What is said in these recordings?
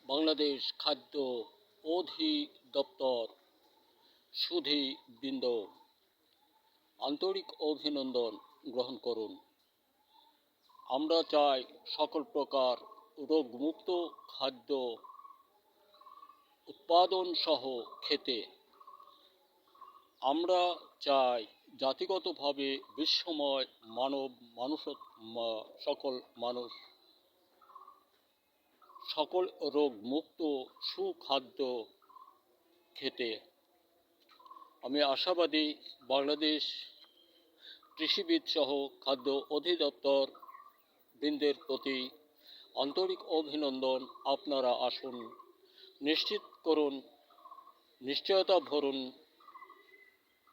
বাংলাদেশ খাদ্য অধিদপ্তর সুধীবৃন্দ আন্তরিক অভিনন্দন গ্রহণ করুন। আমরা চাই সকল প্রকার রোগমুক্ত খাদ্য উৎপাদন সহ খেতে। আমরা চাই জাতিগতভাবে বিশ্বময় সকল রোগমুক্ত সুখাদ্য খেতে। আমি আশাবাদী বাংলাদেশ কৃষিবিদ সহ খাদ্য অধিদপ্তর বৃন্দের প্রতি আন্তরিক অভিনন্দন। আপনারা আসুন, নিশ্চিত করুন, নিশ্চয়তা ভরুন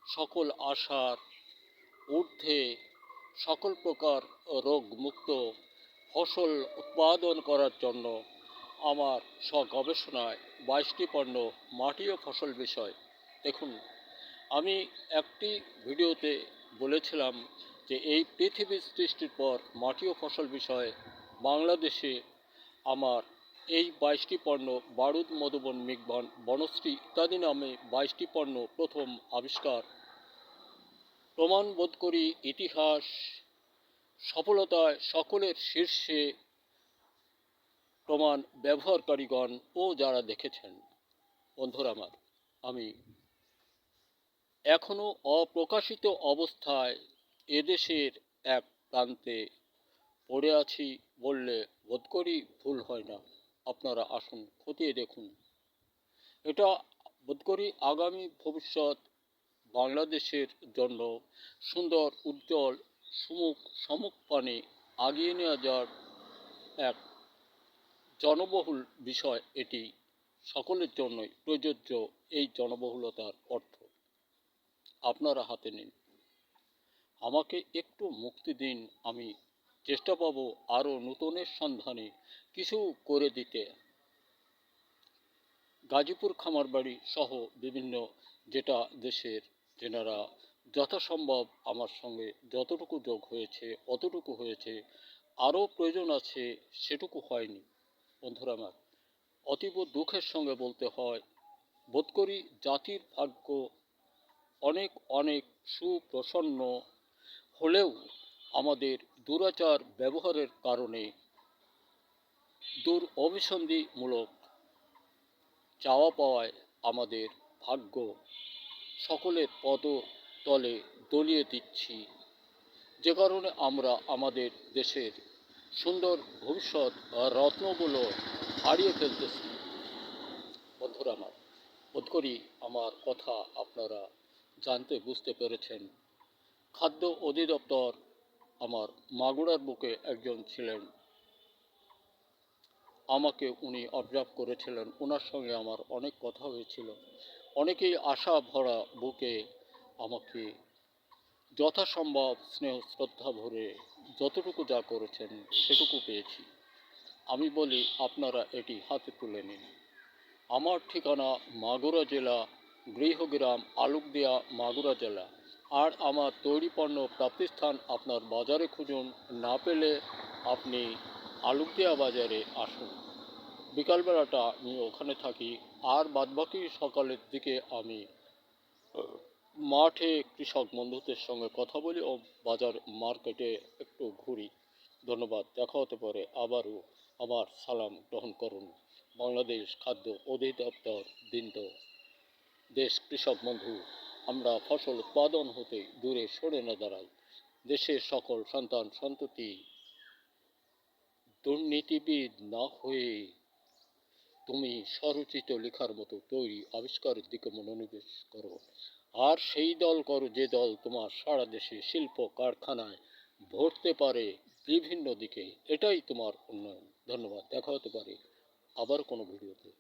সকল আশার ঊর্ধ্বে সকল প্রকার রোগমুক্ত ফসল উৎপাদন করার জন্য আমার স্বগবেষণায় 22টি পণ্য মাটি ও ফসল বিষয়। দেখুন, আমি একটি ভিডিওতে বলেছিলাম যে এই পৃথিবী সৃষ্টির পর মাটি ও ফসল বিষয়ে বাংলাদেশে আমার এই 22টি পণ্য বারুদ, মধুবন, মৃগবন, বনশ্রী ইত্যাদি নামে 22টি পণ্য প্রথম আবিষ্কার। প্রমাণ বোধ করি ইতিহাস সফলতায় সকলের শীর্ষে প্রমাণ ব্যবহারকারীগণ ও যারা দেখেছেন। বন্ধুরা আমার, আমি এখনও অপ্রকাশিত অবস্থায় এদেশের এক প্রান্তে পড়ে আছি বললে বোধ করি ভুল হয় না। আপনারা আসুন, খতিয়ে দেখুন। এটা বোধ করি আগামী ভবিষ্যৎ বাংলাদেশের জন্য সুন্দর, উজ্জ্বল, সমুখপানে আগিয়ে নিয়ে যাওয়ার এক জনবহুল বিষয়। এটি সকলের জন্যই প্রযোজ্য। এই জনবহুলতার অর্থ আপনারা হাতে নিন। আমাকে একটু মুক্তি দিন, আমি চেষ্টা পাব আরও নতুনের সন্ধানে কিছু করে দিতে। গাজীপুর খামারবাড়ি সহ বিভিন্ন যেটা দেশের যেনারা যথাসম্ভব আমার সঙ্গে যতটুকু যোগ হয়েছে অতটুকু হয়েছে, আরও প্রয়োজন আছে সেটুকু হয়নি। বন্ধুরা আমার, অতীব দুঃখের সঙ্গে বলতে হয়, বোধ করি জাতির ভাগ্য অনেক অনেক সুপ্রসন্ন হলেও আমাদের দুরাচার ব্যবহারের কারণে অভিসন্ধিমূলক চাওয়া পাওয়ায় আমাদের ভাগ্য সকলের পদতলে দলিয়ে দিচ্ছি, যে কারণে আমরা আমাদের দেশের সুন্দর ভবিষ্যৎ রত্নগুলো হারিয়ে ফেলতেছি। বন্ধুরা আমার, বোধ করি আমার কথা আপনারা জানতে বুঝতে পেরেছেন। খাদ্য অধিদপ্তর আমার মাগুরার বুকে একজন ছিলেন, আমাকে উনি অবজার্ভ করেছিলেন, ওনার সঙ্গে আমার অনেক কথা হয়েছিল। অনেকেই আশা ভরা বুকে আমাকে যথাসম্ভব স্নেহ শ্রদ্ধা ভরে যতটুকু যা করেছেন সেটুকু পেয়েছি। আমি বলি আপনারা এটি হাতে তুলে নিন। আমার ঠিকানা মাগুরা জেলা, গৃহগ্রাম আলুকদিয়া, মাগুরা জেলা। আর আমার তৈরি পণ্য প্রাপ্তিস্থান আপনার বাজারে খুঁজুন, না পেলে আপনি আলুকদিয়া বাজারে আসুন। বিকালবেলাটা আমি ওখানে থাকি, আর বাদবাকি সকালের দিকে আমি মাঠে কৃষক বন্ধুদের সঙ্গে কথা বলি ও বাজার মার্কেটে একটু ঘুরি। ধন্যবাদ। দেখা হতে পারে আবারও। আমার সালাম গ্রহণ করুন। বাংলাদেশ খাদ্য অধিদপ্তর বৃন্দ, দেশ কৃষক বন্ধু, আমরা ফসল উৎপাদন হতে দূরে সরে না দাঁড়াই। দেশের সকল সন্তান সন্ততি দুর্নীতিবিদ না হয়ে তুমি স্বরচিত লেখার মতো তৈরি আবিষ্কারের দিকে মনোনিবেশ করো। আর সেই দল করো যে দল তোমার সারা দেশে শিল্প কারখানায় ভরতে পারে বিভিন্ন দিকে। এটাই তোমার উন্নয়ন। ধন্যবাদ। দেখা হতে পারে আবার কোনো ভিডিওতে।